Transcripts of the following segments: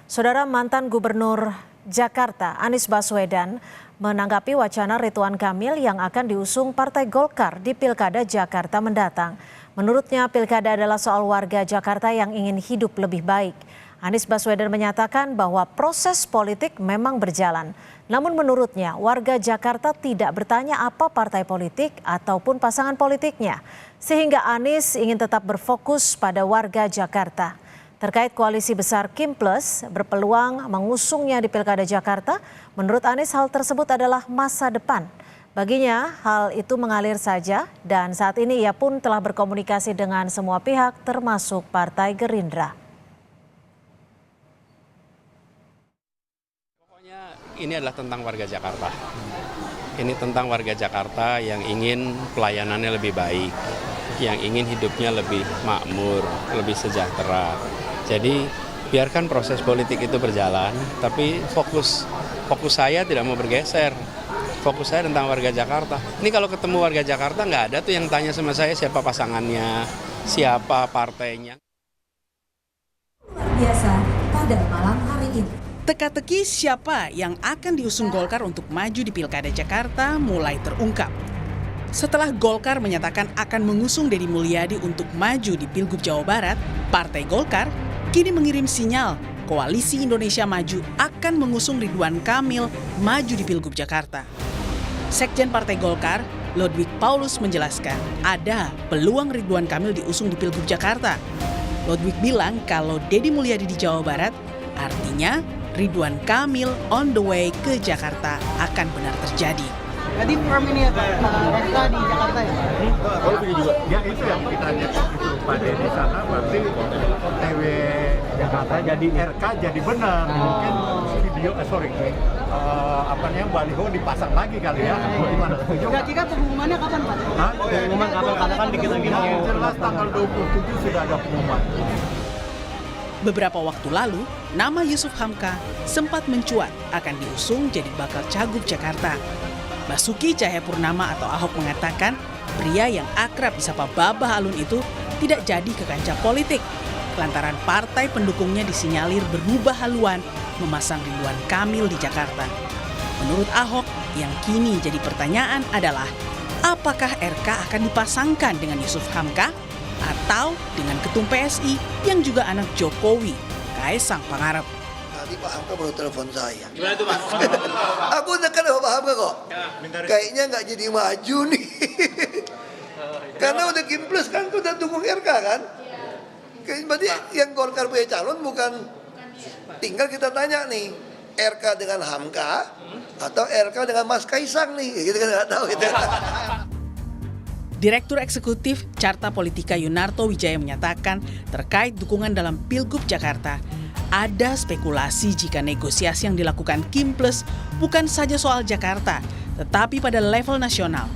Saudara, mantan Gubernur Jakarta Anies Baswedan menanggapi wacana Ridwan Kamil yang akan diusung Partai Golkar di Pilkada Jakarta mendatang. Menurutnya, Pilkada adalah soal warga Jakarta yang ingin hidup lebih baik. Anies Baswedan menyatakan bahwa proses politik memang berjalan. Namun menurutnya, warga Jakarta tidak bertanya apa partai politik ataupun pasangan politiknya. Sehingga Anies ingin tetap berfokus pada warga Jakarta. Terkait koalisi besar Kim Plus berpeluang mengusungnya di Pilkada Jakarta, menurut Anies hal tersebut adalah masa depan. Baginya hal itu mengalir saja dan saat ini ia pun telah berkomunikasi dengan semua pihak termasuk Partai Gerindra. Pokoknya ini adalah tentang warga Jakarta. Ini tentang warga Jakarta yang ingin pelayanannya lebih baik, yang ingin hidupnya lebih makmur, lebih sejahtera. Jadi biarkan proses politik itu berjalan, tapi fokus saya tidak mau bergeser. Fokus saya tentang warga Jakarta. Ini kalau ketemu warga Jakarta nggak ada tuh yang tanya sama saya siapa pasangannya, siapa partainya. Luar biasa pada malam hari ini. Teka-teki siapa yang akan diusung Golkar untuk maju di Pilkada Jakarta mulai terungkap. Setelah Golkar menyatakan akan mengusung Deddy Mulyadi untuk maju di Pilgub Jawa Barat, Partai Golkar kini mengirim sinyal Koalisi Indonesia Maju akan mengusung Ridwan Kamil maju di Pilgub Jakarta. Sekjen Partai Golkar, Ludwig Paulus menjelaskan ada peluang Ridwan Kamil diusung di Pilgub Jakarta. Ludwig bilang kalau Deddy Mulyadi di Jawa Barat, artinya Ridwan Kamil on the way ke Jakarta akan benar terjadi. Jadi firm ini ya Pak, RK di Jakarta ya? Kalau begini juga, ya itu yang kita lihat itu pada di sana berarti TW Jakarta jadi RK jadi benar. Mungkin video, baliho dipasang lagi kali ya. Gimana? Kira-kira pengumumannya kapan Pak? Hah? Pengumuman kapan? Karena kan dikit lagi. Yang jelas tanggal 27 sudah ada pengumuman. Beberapa waktu lalu, nama Yusuf Hamka sempat mencuat akan diusung jadi bakal Cagup Jakarta. Basuki Cahayapurnama atau Ahok mengatakan pria yang akrab disapa Babah Alun itu tidak jadi ke kancah politik lantaran partai pendukungnya disinyalir berubah haluan memasang Ridwan Kamil di Jakarta. Menurut Ahok, yang kini jadi pertanyaan adalah apakah RK akan dipasangkan dengan Yusuf Hamka atau dengan Ketum PSI yang juga anak Jokowi, Kaisang Pangarep. Tadi Pak Hamka baru telepon saya. Gimana tuh Pak? Aku dekat sama Pak Hamka kok. Kayaknya nggak jadi maju nih. Karena udah Kim Plus kan, udah dukung RK kan. Berarti yang Golkar punya calon bukan. Tinggal kita tanya nih, RK dengan Hamka atau RK dengan Mas Kaisang nih. Kita kan nggak tahu gitu. Direktur Eksekutif Carta Politika Yunarto Wijaya menyatakan terkait dukungan dalam Pilgub Jakarta, ada spekulasi jika negosiasi yang dilakukan Kim Plus bukan saja soal Jakarta, tetapi pada level nasional.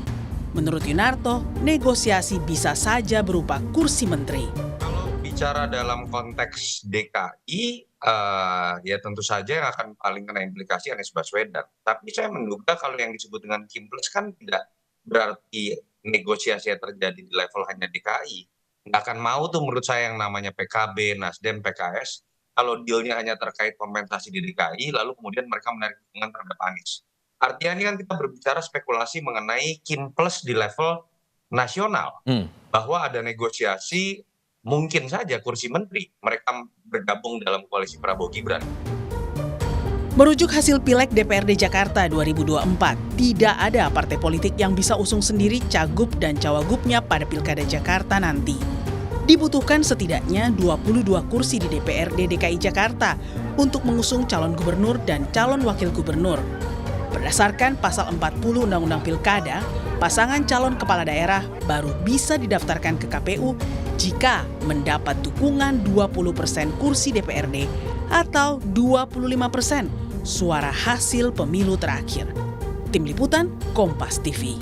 Menurut Yunarto, negosiasi bisa saja berupa kursi menteri. Kalau bicara dalam konteks DKI, ya tentu saja yang akan paling kena implikasi Anies Baswedan. Tapi saya menduga kalau yang disebut dengan Kim Plus kan tidak berarti negosiasi yang terjadi di level hanya DKI. Nggak akan mau tuh menurut saya yang namanya PKB, Nasdem, PKS, kalau dealnya hanya terkait kompensasi di DKI, lalu kemudian mereka menarik dukungan terhadap Anies. Artinya ini kan kita berbicara spekulasi mengenai Kim Plus di level nasional. Bahwa ada negosiasi, mungkin saja kursi menteri, mereka bergabung dalam koalisi Prabowo Gibran. Merujuk hasil Pileg DPRD Jakarta 2024, tidak ada partai politik yang bisa usung sendiri cagup dan cawagupnya pada Pilkada Jakarta nanti. Dibutuhkan setidaknya 22 kursi di DPRD DKI Jakarta untuk mengusung calon gubernur dan calon wakil gubernur. Berdasarkan pasal 40 Undang-Undang Pilkada, pasangan calon kepala daerah baru bisa didaftarkan ke KPU jika mendapat dukungan 20% kursi DPRD atau 25% suara hasil pemilu terakhir. Tim Liputan, Kompas TV.